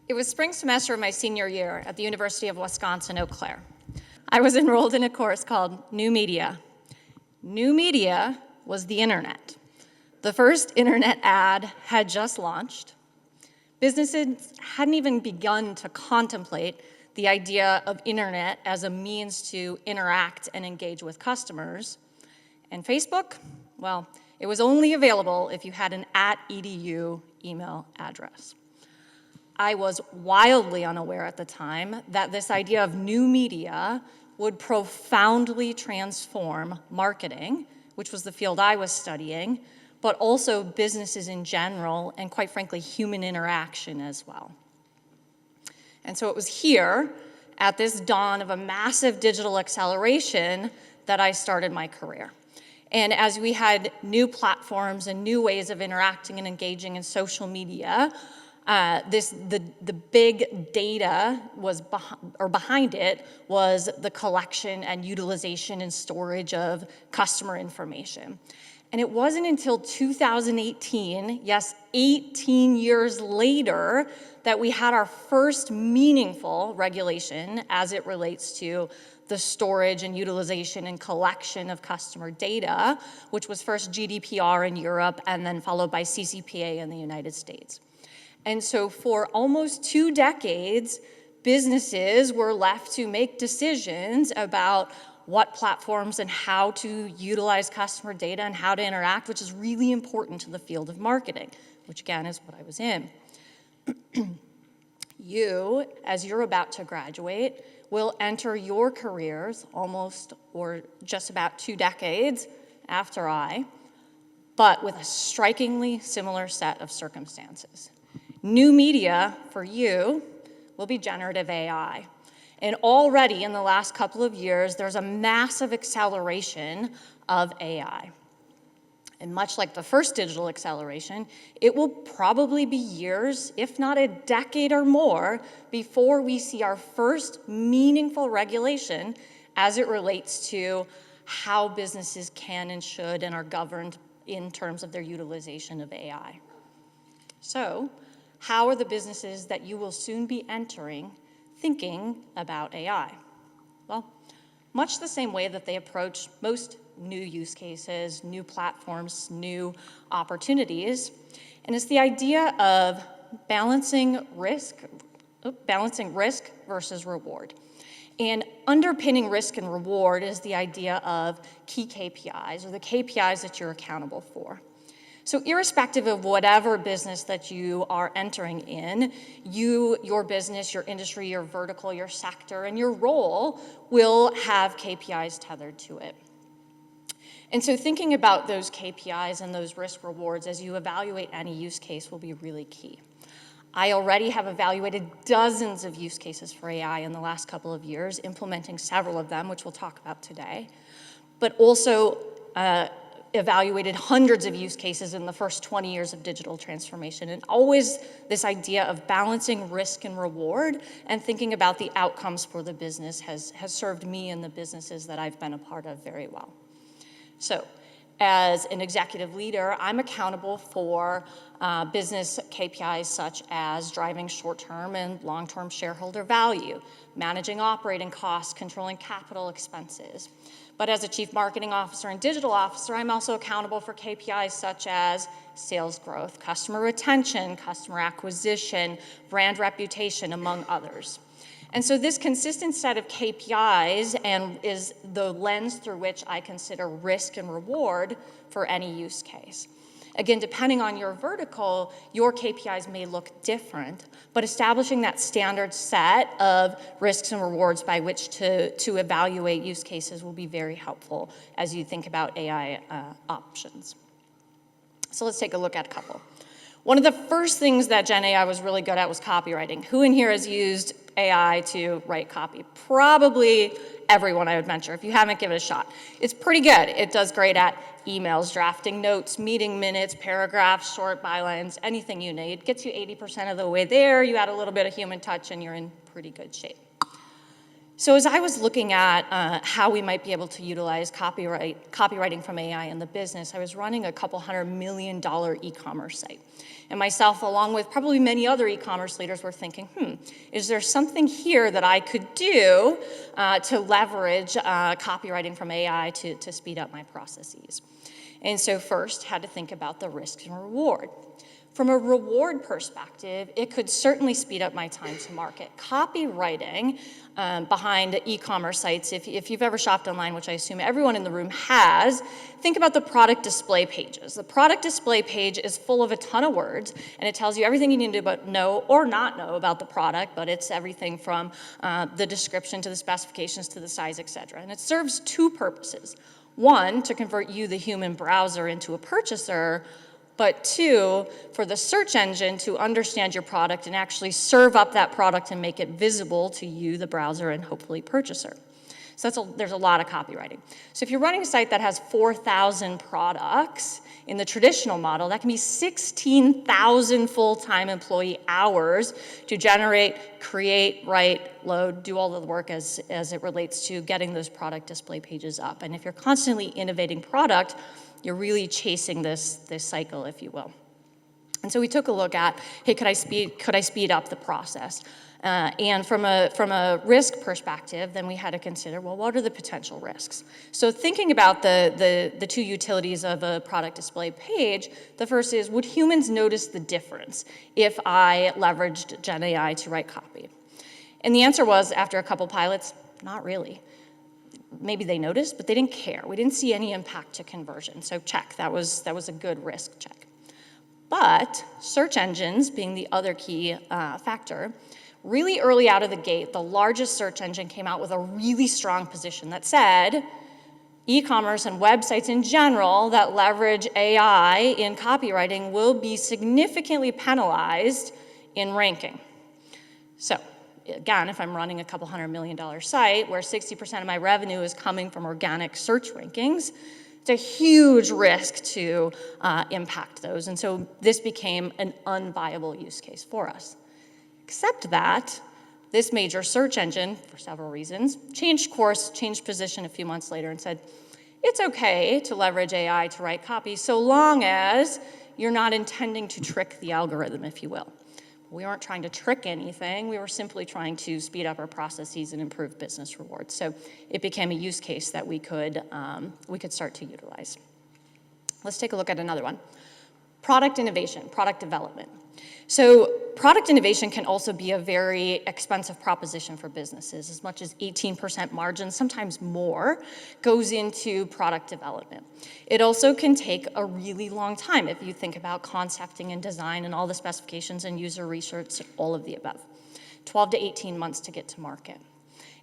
It was spring semester of my senior year at the University of Wisconsin-Eau Claire. I was enrolled in a course called New Media. New media was the internet. The first internet ad had just launched. Businesses hadn't even begun to contemplate the idea of internet as a means to interact and engage with customers. And Facebook, well, it was only available if you had an @edu email address. I was wildly unaware at the time that this idea of new media would profoundly transform marketing, which was the field I was studying, but also businesses in general, and quite frankly, human interaction as well. And so it was here, at this dawn of a massive digital acceleration, that I started my career. And as we had new platforms and new ways of interacting and engaging in social media, the big data was behind it was the collection and utilization and storage of customer information. And it wasn't until 2018, yes, 18 years later, that we had our first meaningful regulation as it relates to the storage and utilization and collection of customer data, which was first GDPR in Europe and then followed by CCPA in the United States. And so for almost 2 decades, businesses were left to make decisions about what platforms and how to utilize customer data and how to interact, which is really important to the field of marketing, which again is what I was in. You, as you're about to graduate, will enter your careers almost or just about 2 decades after I, but with a strikingly similar set of circumstances. New media for you will be generative AI. And already in the last couple of years, there's a massive acceleration of AI. And much like the first digital acceleration, it will probably be years, if not a decade or more, before we see our first meaningful regulation as it relates to how businesses can and should and are governed in terms of their utilization of AI. So, how are the businesses that you will soon be entering thinking about AI? Well, much the same way that they approach most new use cases, new platforms, new opportunities. And it's the idea of balancing risk versus reward. And underpinning risk and reward is the idea of key KPIs, or the KPIs that you're accountable for. So irrespective of whatever business that you are entering in, your business, your industry, your vertical, your sector, and your role will have KPIs tethered to it. And so thinking about those KPIs and those risk rewards as you evaluate any use case will be really key. I already have evaluated dozens of use cases for AI in the last couple of years, implementing several of them, which we'll talk about today, but also evaluated hundreds of use cases in the first 20 years of digital transformation. And always this idea of balancing risk and reward and thinking about the outcomes for the business has served me and the businesses that I've been a part of very well. So as an executive leader, I'm accountable for business KPIs such as driving short-term and long-term shareholder value, managing operating costs, controlling capital expenses. But as a chief marketing officer and digital officer, I'm also accountable for KPIs such as sales growth, customer retention, customer acquisition, brand reputation, among others. And so this consistent set of KPIs is the lens through which I consider risk and reward for any use case. Again, depending on your vertical, your KPIs may look different, but establishing that standard set of risks and rewards by which to evaluate use cases will be very helpful as you think about AI options. So let's take a look at a couple. One of the first things that Gen AI was really good at was copywriting. Who in here has used AI to write copy? Probably everyone, I would venture. If you haven't, give it a shot. It's pretty good. It does great at emails, drafting notes, meeting minutes, paragraphs, short bylines, anything you need. Gets you 80% of the way there. You add a little bit of human touch and you're in pretty good shape. So as I was looking at how we might be able to utilize copywriting from AI in the business, I was running a couple $100 million e-commerce site. And myself, along with probably many other e-commerce leaders, were thinking, is there something here that I could do to leverage copywriting from AI to speed up my processes? And so first, had to think about the risk and reward. From a reward perspective, it could certainly speed up my time to market. Copywriting behind e-commerce sites, if you've ever shopped online, which I assume everyone in the room has, think about the product display pages. The product display page is full of a ton of words, and it tells you everything you need to know or not know about the product, but it's everything from the description to the specifications to the size, et cetera. And it serves two purposes. One, to convert you, the human browser, into a purchaser, but two, for the search engine to understand your product and actually serve up that product and make it visible to you, the browser, and hopefully purchaser. So there's a lot of copywriting. So if you're running a site that has 4,000 products, in the traditional model, that can be 16,000 full-time employee hours to generate, create, write, load, do all of the work as it relates to getting those product display pages up. And if you're constantly innovating product, you're really chasing this cycle, if you will. And so we took a look at, hey, could I speed up the process? And from a risk perspective, then we had to consider, well, what are the potential risks? So thinking about the two utilities of a product display page, the first is, would humans notice the difference if I leveraged Gen AI to write copy? And the answer was, after a couple pilots, not really. Maybe they noticed, but they didn't care. We didn't see any impact to conversion. So check, that was a good risk check. But search engines, being the other key factor, really early out of the gate, the largest search engine came out with a really strong position that said e-commerce and websites in general that leverage AI in copywriting will be significantly penalized in ranking. So again, if I'm running a couple $100 million site where 60% of my revenue is coming from organic search rankings, it's a huge risk to impact those. And so this became an unviable use case for us. Except that this major search engine, for several reasons, changed course, changed position a few months later and said, it's okay to leverage AI to write copy so long as you're not intending to trick the algorithm, if you will. We weren't trying to trick anything. We were simply trying to speed up our processes and improve business rewards. So it became a use case that we could start to utilize. Let's take a look at another one. Product innovation, product development. So product innovation can also be a very expensive proposition for businesses. As much as 18% margin, sometimes more, goes into product development. It also can take a really long time if you think about concepting and design and all the specifications and user research, all of the above. 12 to 18 months to get to market.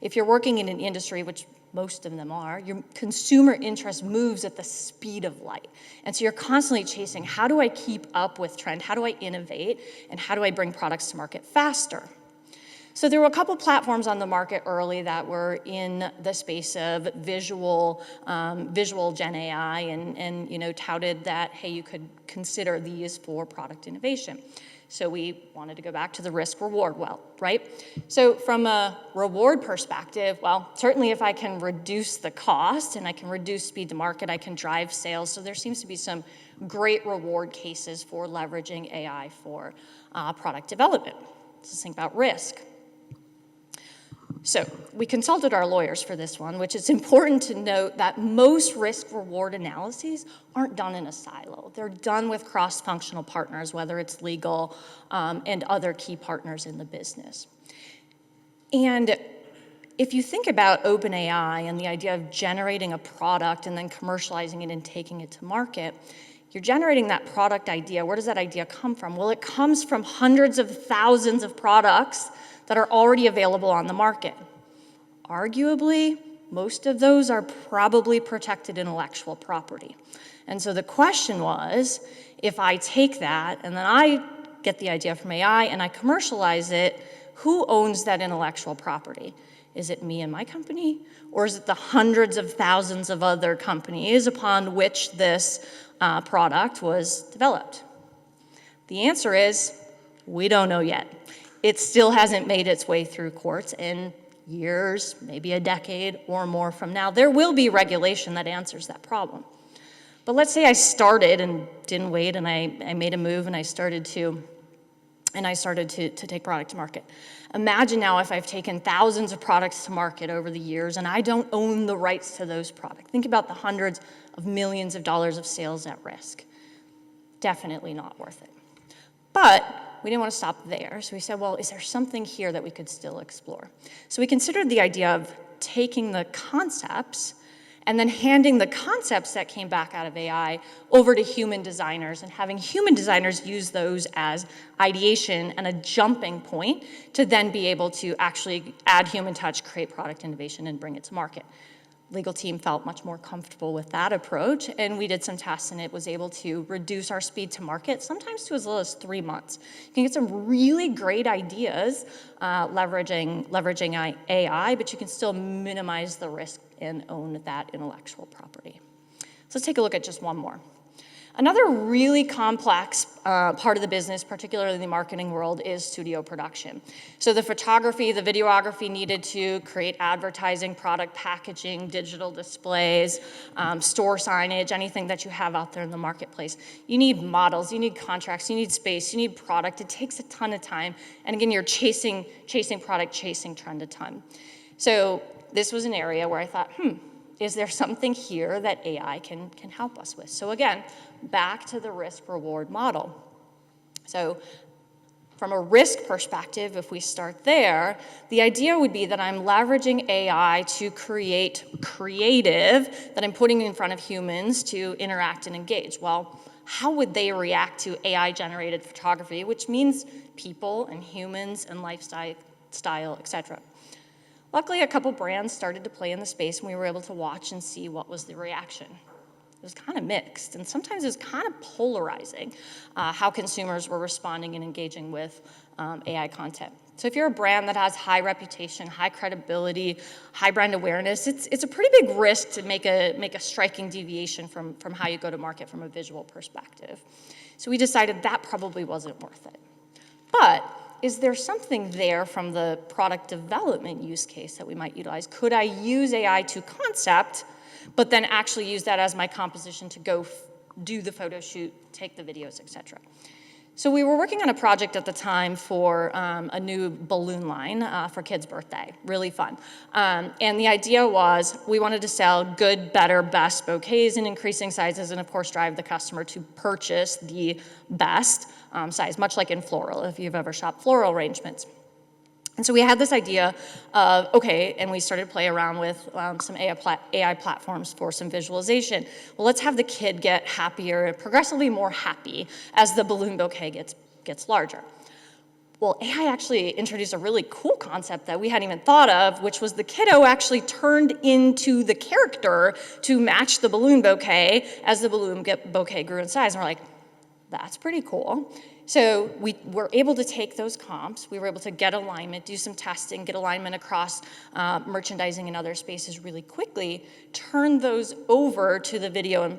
If you're working in an industry, which most of them are, your consumer interest moves at the speed of light. And so you're constantly chasing, how do I keep up with trend? How do I innovate? And how do I bring products to market faster? So there were a couple platforms on the market early that were in the space of visual Gen AI and touted that, hey, you could consider these for product innovation. So we wanted to go back to the risk reward well, right? So from a reward perspective, well, certainly if I can reduce the cost and I can reduce speed to market, I can drive sales. So there seems to be some great reward cases for leveraging AI for product development. Let's think about risk. So we consulted our lawyers for this one, which is important to note that most risk-reward analyses aren't done in a silo. They're done with cross-functional partners, whether it's legal and other key partners in the business. And if you think about OpenAI and the idea of generating a product and then commercializing it and taking it to market, you're generating that product idea. Where does that idea come from? Well, it comes from hundreds of thousands of products that are already available on the market. Arguably, most of those are probably protected intellectual property. And so the question was, if I take that and then I get the idea from AI and I commercialize it, who owns that intellectual property? Is it me and my company? Or is it the hundreds of thousands of other companies upon which this product was developed? The answer is, we don't know yet. It still hasn't made its way through courts, and years, maybe a decade or more from now, there will be regulation that answers that problem. But let's say I started and didn't wait, and I made a move, and I started to take product to market. Imagine now if I've taken thousands of products to market over the years and I don't own the rights to those products. Think about the hundreds of millions of dollars of sales at risk. Definitely not worth it. But we didn't want to stop there, so we said, well, is there something here that we could still explore? So we considered the idea of taking the concepts and then handing the concepts that came back out of AI over to human designers and having human designers use those as ideation and a jumping point to then be able to actually add human touch, create product innovation, and bring it to market. Legal team felt much more comfortable with that approach, and we did some tests, and it was able to reduce our speed to market, sometimes to as little as 3 months. You can get some really great ideas leveraging AI, but you can still minimize the risk and own that intellectual property. So let's take a look at just one more. Another really complex part of the business, particularly in the marketing world, is studio production. So the photography, the videography needed to create advertising, product packaging, digital displays, store signage, anything that you have out there in the marketplace. You need models, you need contracts, you need space, you need product. It takes a ton of time. And again, you're chasing product, chasing trend a ton. So this was an area where I thought, is there something here that AI can help us with? So again, back to the risk-reward model. So from a risk perspective, if we start there, the idea would be that I'm leveraging AI to create creative that I'm putting in front of humans to interact and engage. Well, how would they react to AI-generated photography, which means people and humans and lifestyle, et cetera. Luckily, a couple brands started to play in the space, and we were able to watch and see what was the reaction. It was kind of mixed, and sometimes it was kind of polarizing how consumers were responding and engaging with AI content. So if you're a brand that has high reputation, high credibility, high brand awareness, it's a pretty big risk to make a striking deviation from how you go to market from a visual perspective. So we decided that probably wasn't worth it. But is there something there from the product development use case that we might utilize? Could I use AI to concept, but then actually use that as my composition to go do the photo shoot, take the videos, et cetera? So we were working on a project at the time for a new balloon line for kids' birthday, really fun. And the idea was we wanted to sell good, better, best bouquets in increasing sizes and of course drive the customer to purchase the best size, much like in floral, if you've ever shopped floral arrangements. And so we had this idea of, okay, and we started to play around with some AI platforms for some visualization. Well, let's have the kid get happier, progressively more happy as the balloon bouquet gets larger. Well, AI actually introduced a really cool concept that we hadn't even thought of, which was the kiddo actually turned into the character to match the balloon bouquet as the balloon bouquet grew in size. And we're like, that's pretty cool. So we were able to take those comps, we were able to get alignment, do some testing, get alignment across merchandising and other spaces really quickly, turn those over to the video and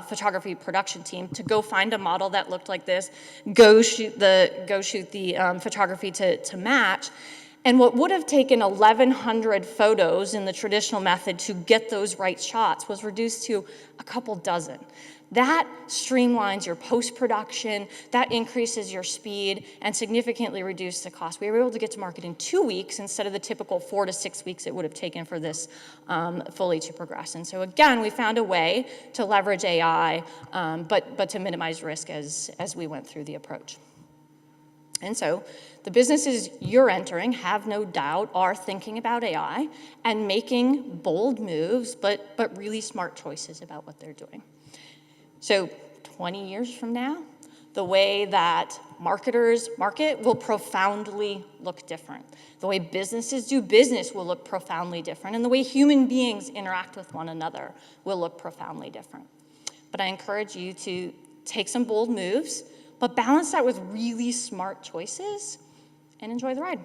photography production team to go find a model that looked like this, go shoot the photography to match. And what would have taken 1,100 photos in the traditional method to get those right shots was reduced to a couple dozen. That streamlines your post-production, that increases your speed, and significantly reduces the cost. We were able to get to market in 2 weeks instead of the typical 4 to 6 weeks it would have taken for this fully to progress. And so again, we found a way to leverage AI, but to minimize risk as we went through the approach. And so the businesses you're entering, have no doubt, are thinking about AI and making bold moves, but really smart choices about what they're doing. So 20 years from now, the way that marketers market will profoundly look different. The way businesses do business will look profoundly different. And the way human beings interact with one another will look profoundly different. But I encourage you to take some bold moves, but balance that with really smart choices and enjoy the ride.